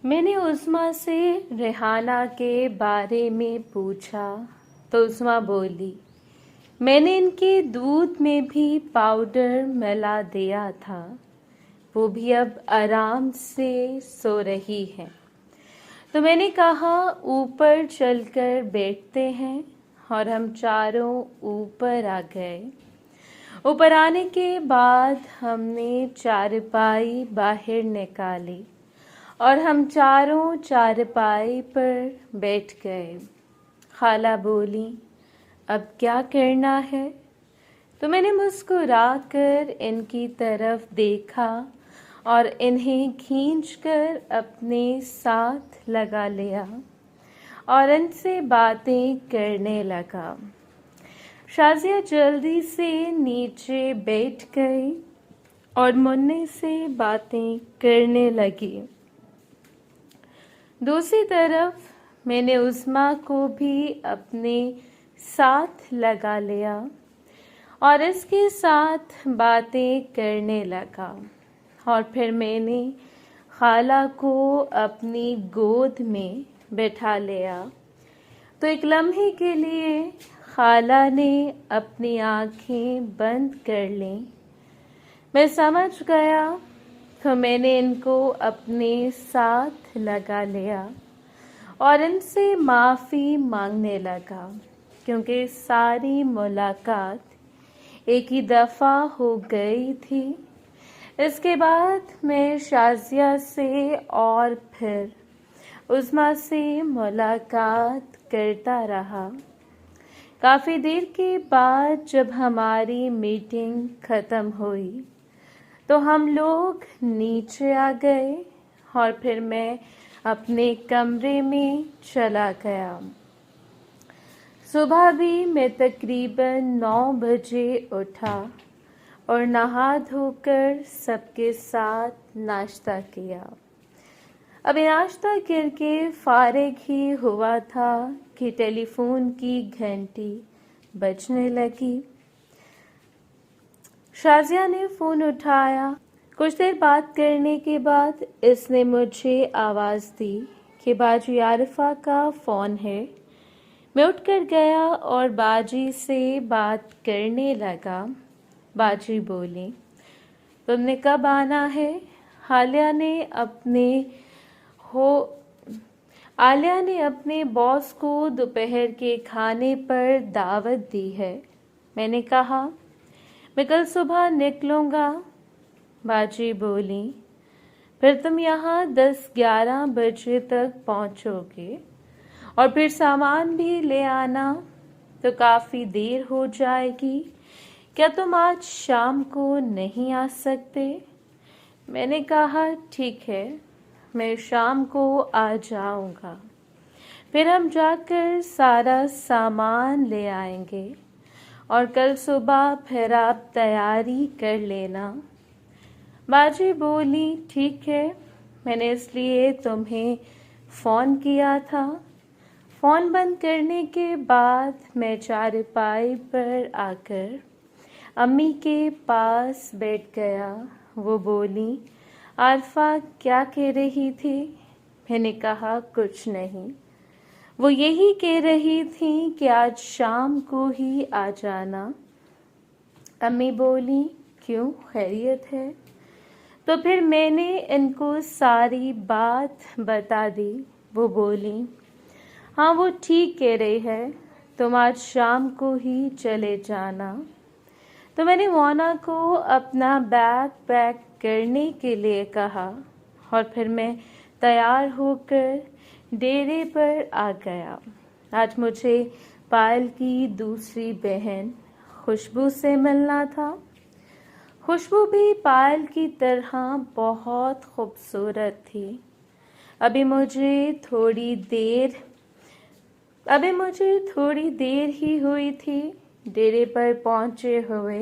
मैंने उस्मा से रेहाना के बारे में पूछा तो उस्मा बोली, मैंने इनके दूध में भी पाउडर मिला दिया था। वो भी अब आराम से सो रही है। तो मैंने कहा ऊपर चलकर बैठते हैं और हम चारों ऊपर आ गए। ऊपर आने के बाद हमने चारपाई बाहर निकाली और हम चारों चारपाई पर बैठ गए। खाला बोली, अब क्या करना है? तो मैंने मुस्कुराकर इनकी तरफ देखा और इन्हें खींचकर अपने साथ लगा लिया और इनसे बातें करने लगा। शाजिया जल्दी से नीचे बैठ गई और मुन्ने से बातें करने लगी। दूसरी तरफ मैंने उस्मा को भी अपने साथ लगा लिया और इसके साथ बातें करने लगा। और फिर मैंने खाला को अपनी गोद में बैठा लिया। तो एक लम्हे के लिए खाला ने अपनी आंखें बंद कर लीं। मैं समझ गया तो मैंने इनको अपने साथ लगा लिया और इनसे माफ़ी मांगने लगा, क्योंकि सारी मुलाकात एक ही दफ़ा हो गई थी। इसके बाद मैं शाजिया से और फिर उस्मा से मुलाकात करता रहा। काफ़ी देर के बाद जब हमारी मीटिंग ख़त्म हुई तो हम लोग नीचे आ गए और फिर मैं अपने कमरे में चला गया। सुबह भी मैं तकरीबन 9 बजे उठा और नहा धोकर सबके साथ नाश्ता किया। अभी नाश्ता करके फारिग ही हुआ था कि टेलीफोन की घंटी बजने लगी। शाजिया ने फ़ोन उठाया। कुछ देर बात करने के बाद इसने मुझे आवाज़ दी कि बाजी आरिफा का फ़ोन है। मैं उठकर गया और बाजी से बात करने लगा। बाजी बोली, तुमने कब आना है? आलिया ने अपने बॉस को दोपहर के खाने पर दावत दी है। मैंने कहा, मैं कल सुबह निकलूँगा। बाजी बोली, फिर तुम यहाँ 10-11 बजे तक पहुँचोगे और फिर सामान भी ले आना, तो काफ़ी देर हो जाएगी। क्या तुम आज शाम को नहीं आ सकते? मैंने कहा, ठीक है, मैं शाम को आ जाऊँगा। फिर हम जाकर सारा सामान ले आएंगे और कल सुबह फिर आप तैयारी कर लेना। बाजी बोली, ठीक है, मैंने इसलिए तुम्हें फ़ोन किया था। फ़ोन बंद करने के बाद मैं चारपाई पर आकर अम्मी के पास बैठ गया। वो बोली, आरिफा क्या कह रही थी? मैंने कहा, कुछ नहीं। वो यही कह रही थी कि आज शाम को ही आ जाना। अम्मी बोली, क्यों, खैरियत है? तो फिर मैंने इनको सारी बात बता दी। वो बोली, हाँ, वो ठीक कह रही है, तुम आज शाम को ही चले जाना। तो मैंने मोना को अपना बैग पैक करने के लिए कहा और फिर मैं तैयार होकर डेरे पर आ गया। आज मुझे पायल की दूसरी बहन खुशबू से मिलना था। खुशबू भी पायल की तरह बहुत खूबसूरत थी। अभी मुझे थोड़ी देर ही हुई थी डेरे पर पहुंचे हुए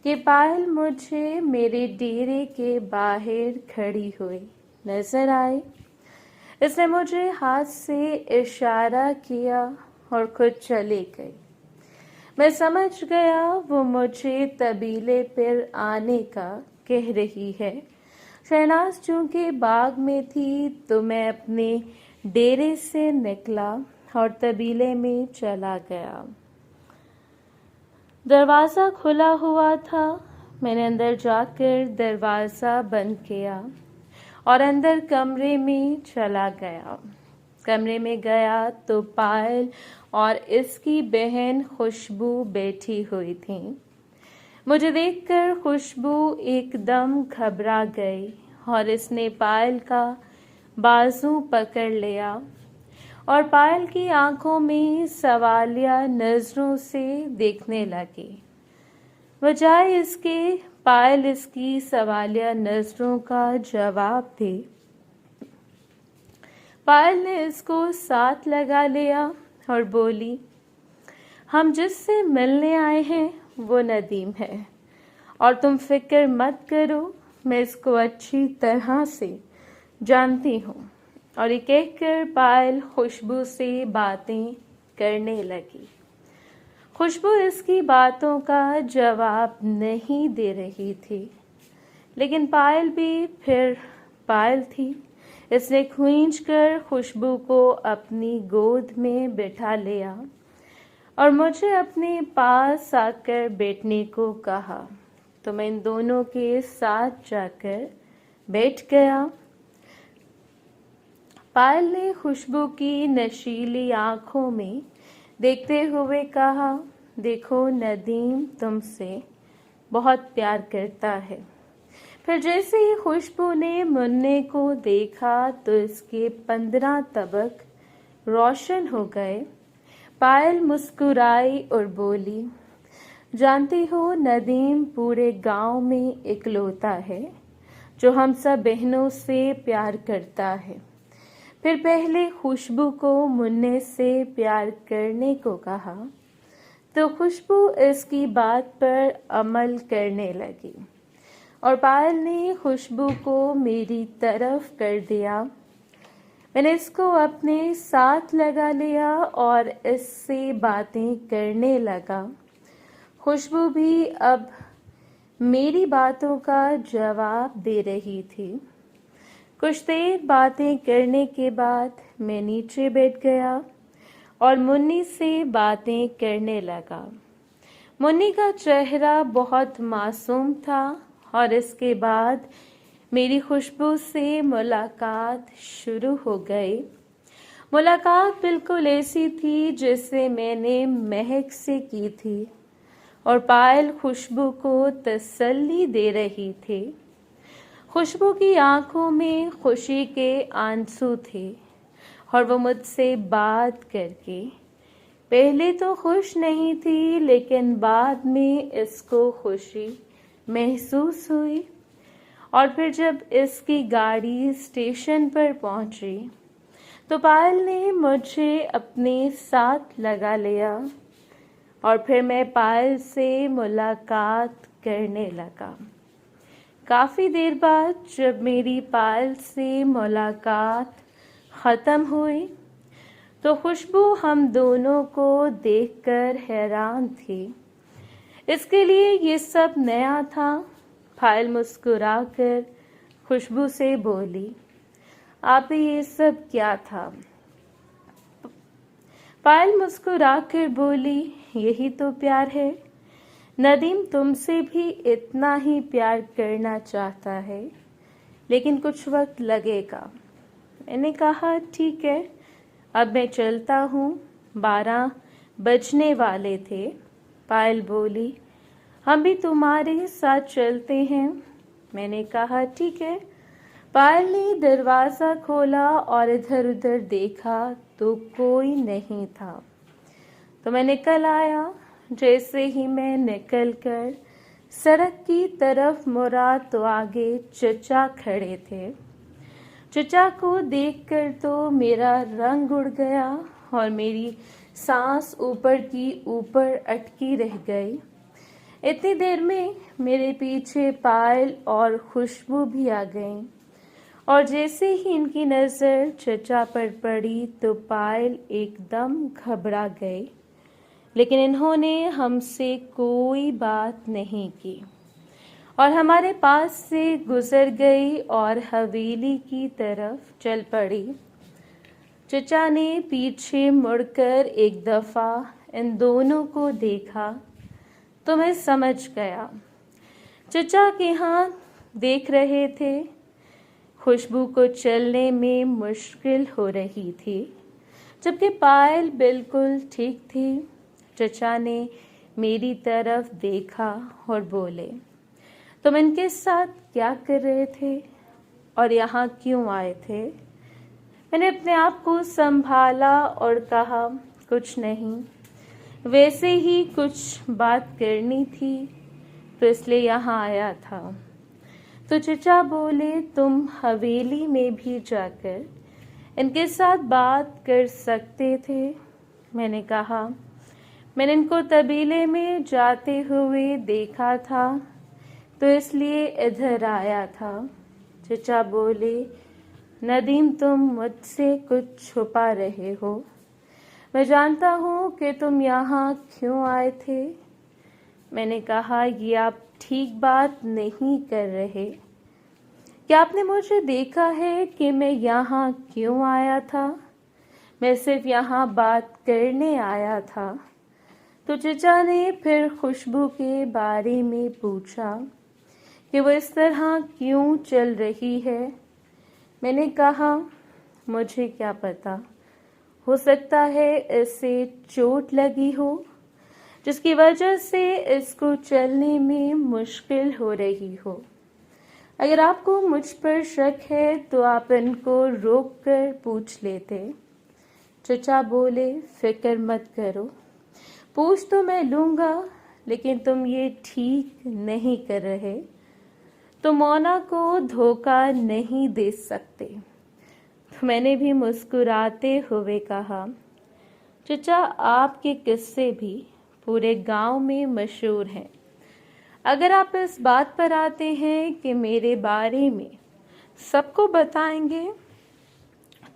कि पायल मुझे मेरे डेरे के बाहर खड़ी हुई नजर आई। इसने मुझे हाथ से इशारा किया और खुद चली गई। मैं समझ गया वो मुझे तबीले पर आने का कह रही है। शहनाज चूंकि बाग में थी तो मैं अपने डेरे से निकला और तबीले में चला गया। दरवाज़ा खुला हुआ था। मैंने अंदर जाकर दरवाज़ा बंद किया और अंदर कमरे में चला गया। कमरे में गया तो पायल और इसकी बहन खुशबू बैठी हुई थी। मुझे देखकर खुशबू एकदम घबरा गई और इसने पायल का बाजू पकड़ लिया और पायल की आंखों में सवालिया नजरों से देखने लगी। बजाय इसके पायल इसकी सवालिया नजरों का जवाब दे, पायल ने इसको साथ लगा लिया और बोली, हम जिससे मिलने आए हैं वो नदीम है और तुम फिक्र मत करो, मैं इसको अच्छी तरह से जानती हूँ। और ये कहकर पायल खुशबू से बातें करने लगी। खुशबू इसकी बातों का जवाब नहीं दे रही थी, लेकिन पायल भी फिर पायल थी। इसने खींचकर खुशबू को अपनी गोद में बिठा लिया और मुझे अपने पास आकर बैठने को कहा, तो मैं इन दोनों के साथ जाकर बैठ गया। पायल ने खुशबू की नशीली आंखों में देखते हुए कहा, देखो नदीम तुमसे बहुत प्यार करता है। फिर जैसे ही खुशबू ने मुन्ने को देखा तो इसके 15 तबक रोशन हो गए। पायल मुस्कुराई और बोली, जानती हो नदीम पूरे गांव में इकलौता है जो हम सब बहनों से प्यार करता है। फिर पहले खुशबू को मुन्ने से प्यार करने को कहा तो खुशबू इसकी बात पर अमल करने लगी और पायल ने खुशबू को मेरी तरफ कर दिया। मैंने इसको अपने साथ लगा लिया और इससे बातें करने लगा। खुशबू भी अब मेरी बातों का जवाब दे रही थी। कुछ देर बातें करने के बाद मैं नीचे बैठ गया और मुन्नी से बातें करने लगा। मुन्नी का चेहरा बहुत मासूम था और इसके बाद मेरी खुशबू से मुलाकात शुरू हो गई। मुलाकात बिल्कुल ऐसी थी जैसे मैंने महक से की थी और पायल खुशबू को तसल्ली दे रही थी। खुशबू की आंखों में खुशी के आंसू थे और वो मुझसे बात करके पहले तो खुश नहीं थी, लेकिन बाद में इसको खुशी महसूस हुई। और फिर जब इसकी गाड़ी स्टेशन पर पहुंची तो पायल ने मुझे अपने साथ लगा लिया और फिर मैं पायल से मुलाकात करने लगा। काफ़ी देर बाद जब मेरी पायल से मुलाकात ख़त्म हुई तो खुशबू हम दोनों को देखकर हैरान थी। इसके लिए ये सब नया था। पायल मुस्कुराकर खुशबू से बोली, आप ये सब क्या था? पायल मुस्कुराकर बोली, यही तो प्यार है। नदीम तुमसे भी इतना ही प्यार करना चाहता है, लेकिन कुछ वक्त लगेगा। मैंने कहा, ठीक है, अब मैं चलता हूँ, 12 बजने वाले थे। पायल बोली, हम भी तुम्हारे साथ चलते हैं। मैंने कहा, ठीक है। पायल ने दरवाज़ा खोला और इधर उधर देखा तो कोई नहीं था, तो मैं निकल आया। जैसे ही मैं निकलकर सड़क की तरफ मुड़ा तो आगे चचा खड़े थे। चचा को देखकर तो मेरा रंग उड़ गया और मेरी सांस ऊपर की ऊपर अटकी रह गई। इतनी देर में मेरे पीछे पायल और खुशबू भी आ गईं और जैसे ही इनकी नज़र चचा पर पड़ी तो पायल एकदम घबरा गई, लेकिन इन्होंने हमसे कोई बात नहीं की और हमारे पास से गुजर गई और हवेली की तरफ चल पड़ी। चचा ने पीछे मुड़कर एक दफ़ा इन दोनों को देखा तो मैं समझ गया। चचा के हाथ देख रहे थे। खुशबू को चलने में मुश्किल हो रही थी, जबकि पायल बिल्कुल ठीक थी। चचा ने मेरी तरफ देखा और बोले, तुम इनके साथ क्या कर रहे थे और यहाँ क्यों आए थे? मैंने अपने आप को संभाला और कहा, कुछ नहीं, वैसे ही कुछ बात करनी थी तो इसलिए यहाँ आया था। तो चचा बोले, तुम हवेली में भी जाकर इनके साथ बात कर सकते थे। मैंने कहा, मैंने इनको तबीले में जाते हुए देखा था तो इसलिए इधर आया था। चचा बोले, नदीम, तुम मुझसे कुछ छुपा रहे हो। मैं जानता हूँ कि तुम यहाँ क्यों आए थे। मैंने कहा, ये आप ठीक बात नहीं कर रहे। क्या आपने मुझे देखा है कि मैं यहाँ क्यों आया था? मैं सिर्फ यहाँ बात करने आया था। तो चचा ने फिर खुशबू के बारे में पूछा कि वो इस तरह क्यों चल रही है। मैंने कहा, मुझे क्या पता, हो सकता है इसे चोट लगी हो जिसकी वजह से इसको चलने में मुश्किल हो रही हो। अगर आपको मुझ पर शक है तो आप इनको रोक कर पूछ लेते। चचा बोले, फिक्र मत करो, पूछ तो मैं लूँगा, लेकिन तुम ये ठीक नहीं कर रहे। तुम मोना को धोखा नहीं दे सकते। तो मैंने भी मुस्कुराते हुए कहा, चचा, आपके किस्से भी पूरे गांव में मशहूर हैं। अगर आप इस बात पर आते हैं कि मेरे बारे में सबको बताएंगे,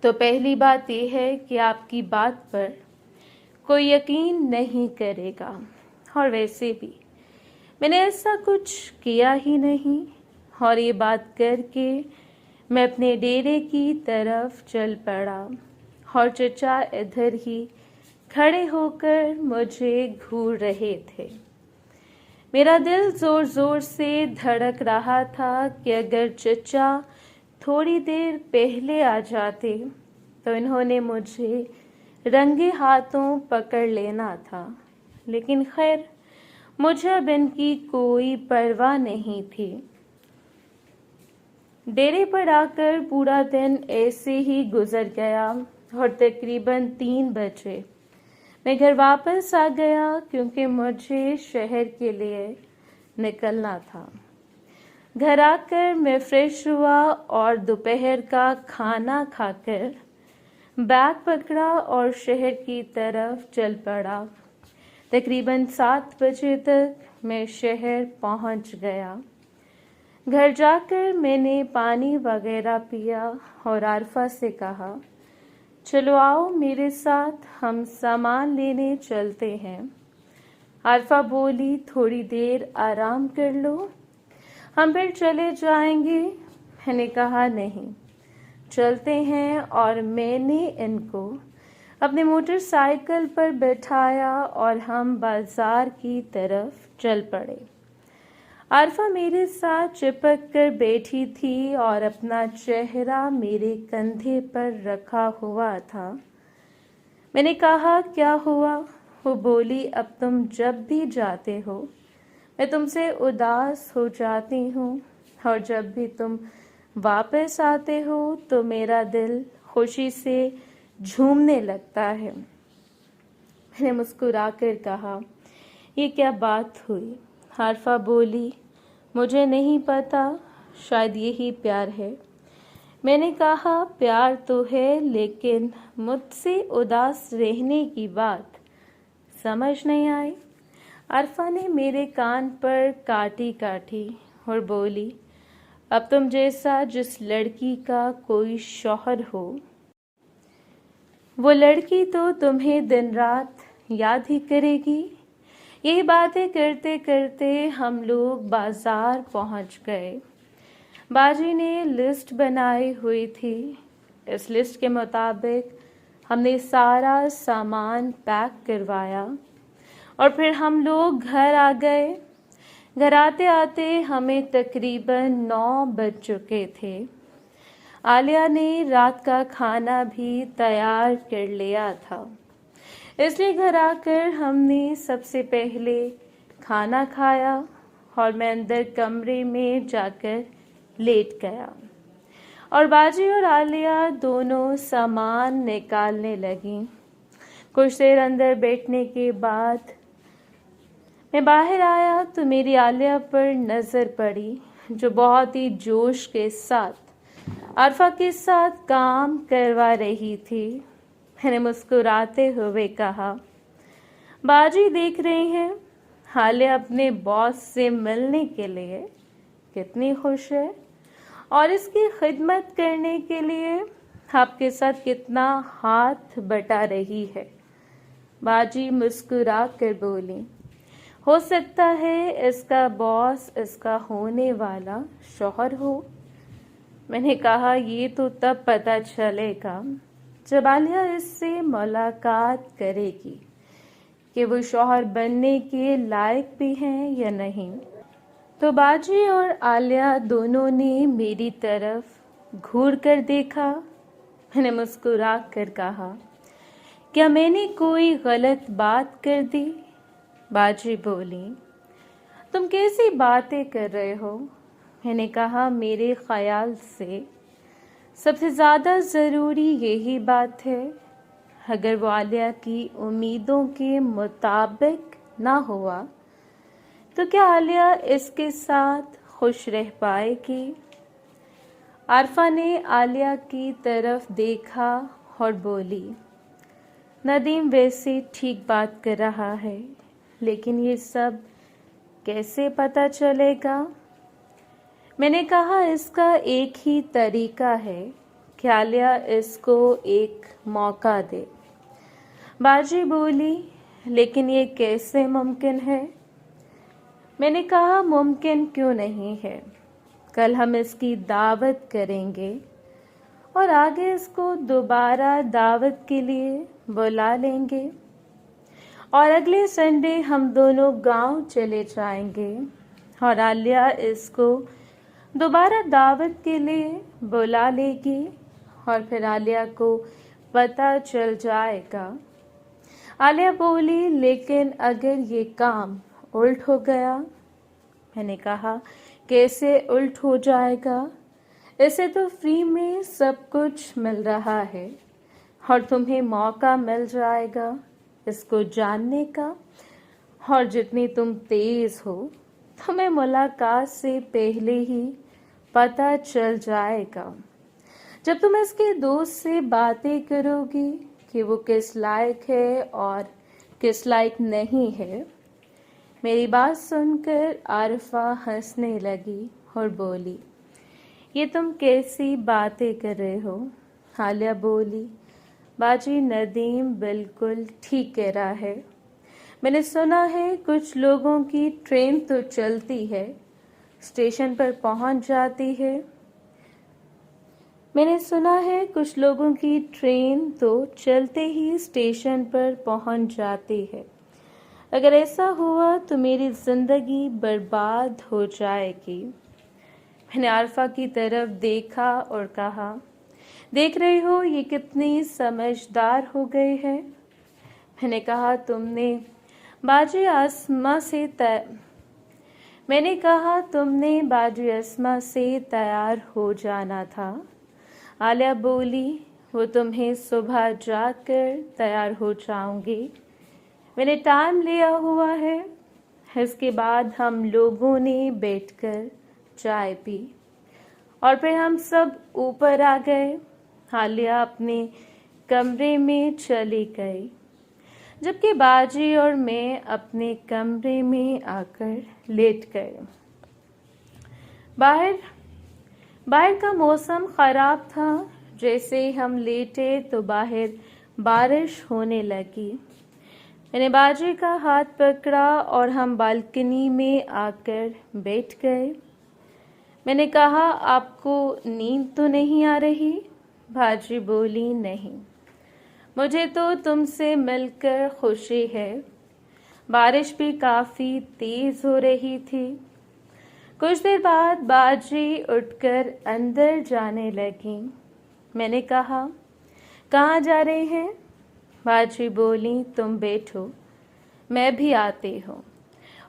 तो पहली बात यह है कि आपकी बात पर कोई यकीन नहीं करेगा। और वैसे भी मैंने ऐसा कुछ किया ही नहीं। और ये बात करके मैं अपने डेरे की तरफ चल पड़ा और चचा इधर ही खड़े होकर मुझे घूर रहे थे। मेरा दिल जोर जोर से धड़क रहा था कि अगर चचा थोड़ी देर पहले आ जाते तो इन्होंने मुझे रंगे हाथों पकड़ लेना था। लेकिन खैर, मुझे अब इनकी कोई परवाह नहीं थी। डेरे पर आकर पूरा दिन ऐसे ही गुजर गया और तकरीबन 3 बजे मैं घर वापस आ गया, क्योंकि मुझे शहर के लिए निकलना था। घर आकर मैं फ्रेश हुआ और दोपहर का खाना खाकर बैग पकड़ा और शहर की तरफ चल पड़ा। तकरीबन 7 बजे तक मैं शहर पहुंच गया। घर जाकर मैंने पानी वगैरह पिया और आरफा से कहा, चलो आओ मेरे साथ, हम सामान लेने चलते हैं। आरफा बोली, थोड़ी देर आराम कर लो, हम फिर चले जाएंगे। मैंने कहा, नहीं, चलते हैं। और मैंने इनको अपने मोटरसाइकिल पर बैठाया और हम बाजार की तरफ चल पड़े। आरफा मेरे साथ चिपक कर बैठी थी और अपना चेहरा मेरे कंधे पर रखा हुआ था। मैंने कहा, क्या हुआ? वो बोली, अब तुम जब भी जाते हो मैं तुमसे उदास हो जाती हूँ, और जब भी तुम वापस आते हो तो मेरा दिल खुशी से झूमने लगता है। मैंने मुस्कुराकर कहा, ये क्या बात हुई? आरफा बोली, मुझे नहीं पता, शायद यही प्यार है। मैंने कहा, प्यार तो है, लेकिन मुझसे उदास रहने की बात समझ नहीं आई। आरफा ने मेरे कान पर काटी काटी और बोली, अब तुम जैसा जिस लड़की का कोई शौहर हो, वो लड़की तो तुम्हें दिन रात याद ही करेगी। यही बातें करते करते हम लोग बाजार पहुंच गए। बाजी ने लिस्ट बनाई हुई थी। इस लिस्ट के मुताबिक हमने सारा सामान पैक करवाया और फिर हम लोग घर आ गए। घर आते आते हमें तकरीबन 9 बज चुके थे। आलिया ने रात का खाना भी तैयार कर लिया था, इसलिए घर आकर हमने सबसे पहले खाना खाया और मैं अंदर कमरे में जाकर लेट गया और बाजी और आलिया दोनों सामान निकालने लगी। कुछ देर अंदर बैठने के बाद मैं बाहर आया तो मेरी आलिया पर नज़र पड़ी, जो बहुत ही जोश के साथ आरफा के साथ काम करवा रही थी। मैंने मुस्कुराते हुए कहा, बाजी देख रही हैं, आलिया अपने बॉस से मिलने के लिए कितनी खुश है और इसकी खिदमत करने के लिए आपके साथ कितना हाथ बटा रही है। बाजी मुस्कुरा कर बोली, हो सकता है इसका बॉस इसका होने वाला शौहर हो। मैंने कहा, ये तो तब पता चलेगा जब आलिया इससे मुलाकात करेगी कि वो शौहर बनने के लायक भी हैं या नहीं। तो बाजी और आलिया दोनों ने मेरी तरफ घूर कर देखा। मैंने मुस्कुरा कर कहा, क्या मैंने कोई गलत बात कर दी? बाजी बोली, तुम कैसी बातें कर रहे हो? मैंने कहा, मेरे ख्याल से सबसे ज़्यादा ज़रूरी यही बात है, अगर वो आलिया की उम्मीदों के मुताबिक ना हुआ तो क्या आलिया इसके साथ खुश रह पाएगी? आरफा ने आलिया की तरफ देखा और बोली, नदीम वैसे ठीक बात कर रहा है, लेकिन ये सब कैसे पता चलेगा? मैंने कहा, इसका एक ही तरीका है कि आलिया इसको एक मौका दे। बाजी बोली, लेकिन ये कैसे मुमकिन है? मैंने कहा, मुमकिन क्यों नहीं है, कल हम इसकी दावत करेंगे और आगे इसको दोबारा दावत के लिए बुला लेंगे और अगले संडे हम दोनों गांव चले जाएंगे और आलिया इसको दोबारा दावत के लिए बुला लेगी और फिर आलिया को पता चल जाएगा। आलिया बोली, लेकिन अगर ये काम उल्ट हो गया? मैंने कहा, कैसे उल्ट हो जाएगा? इसे तो फ्री में सब कुछ मिल रहा है और तुम्हें मौका मिल जाएगा इसको जानने का, और जितनी तुम तेज हो तुम्हें मुलाकात से पहले ही पता चल जाएगा। जब तुम इसके दोस्त से बातें करोगी कि वो किस लायक है और किस लायक नहीं है। मेरी बात सुनकर आरफा हंसने लगी और बोली, ये तुम कैसी बातें कर रहे हो? आलिया बोली, बाजी नदीम बिल्कुल ठीक कह रहा है। मैंने सुना है कुछ लोगों की ट्रेन तो चलती है, स्टेशन पर पहुंच जाती है। मैंने सुना है कुछ लोगों की ट्रेन तो चलते ही स्टेशन पर पहुंच जाती है। अगर ऐसा हुआ तो मेरी ज़िंदगी बर्बाद हो जाएगी। मैंने आरफा की तरफ देखा और कहा, देख रही हो ये कितनी समझदार हो गई है। मैंने कहा, तुमने बाजी अस्मा से तैयार हो जाना था। आलिया बोली, वो तुम्हें सुबह जाकर तैयार हो जाऊंगी, मैंने टाइम लिया हुआ है। इसके बाद हम लोगों ने बैठकर चाय पी और फिर हम सब ऊपर आ गए। आलिया अपने कमरे में चली गई, जबकि बाजी और मैं अपने कमरे में आकर लेट गए। बाहर का मौसम खराब था। जैसे ही हम लेटे तो बाहर बारिश होने लगी। मैंने बाजी का हाथ पकड़ा और हम बालकनी में आकर बैठ गए। मैंने कहा, आपको नींद तो नहीं आ रही? बाजी बोली, नहीं, मुझे तो तुमसे मिलकर खुशी है। बारिश भी काफ़ी तेज़ हो रही थी। कुछ देर बाद बाजी उठकर अंदर जाने लगी। मैंने कहा, कहाँ जा रहे हैं? बाजी बोली, तुम बैठो, मैं भी आती हूँ।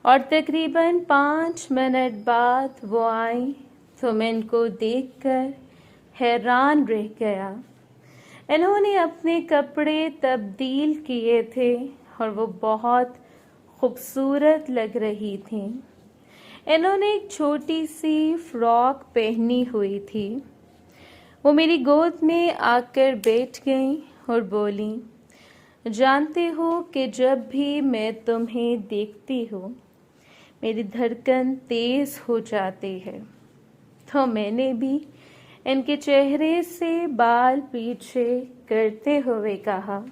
और तकरीबन 5 मिनट बाद वो आई तो मैं इनको देखकर हैरान रह गया। इन्होंने अपने कपड़े तब्दील किए थे और वो बहुत खूबसूरत लग रही थी। इन्होंने एक छोटी सी फ्रॉक पहनी हुई थी। वो मेरी गोद में आकर बैठ गई और बोली, जानते हो कि जब भी मैं तुम्हें देखती हूँ मेरी धड़कन तेज़ हो जाती है। तो मैंने भी इनके चेहरे से बाल पीछे करते हुए कहा,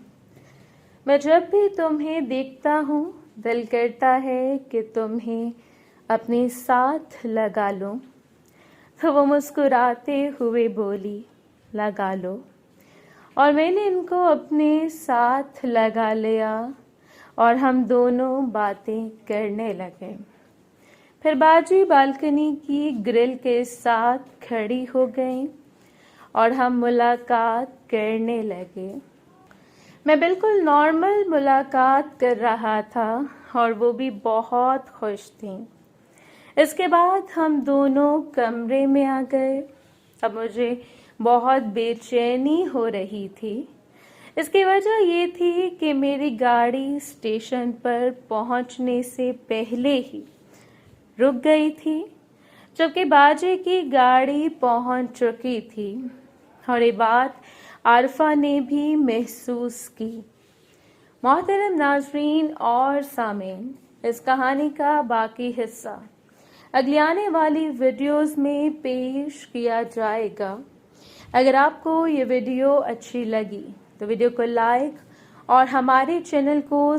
मैं जब भी तुम्हें देखता हूँ दिल करता है कि तुम्हें अपने साथ लगा लूं। तो वो मुस्कुराते हुए बोली, लगा लो। और मैंने इनको अपने साथ लगा लिया और हम दोनों बातें करने लगे। फिर बाजी बालकनी की ग्रिल के साथ खड़ी हो गई और हम मुलाकात करने लगे। मैं बिल्कुल नॉर्मल मुलाकात कर रहा था और वो भी बहुत खुश थी। इसके बाद हम दोनों कमरे में आ गए। अब मुझे बहुत बेचैनी हो रही थी। इसकी वजह ये थी कि मेरी गाड़ी स्टेशन पर पहुंचने से पहले ही रुक गई थी, जबकि बाजे की गाड़ी पहुंच चुकी थी। और ये बात आरफा ने भी महसूस की। मोहतरम नाजरीन और सामीन, इस कहानी का बाकी हिस्सा अगली आने वाली वीडियोस में पेश किया जाएगा। अगर आपको ये वीडियो अच्छी लगी तो वीडियो को लाइक और हमारे चैनल को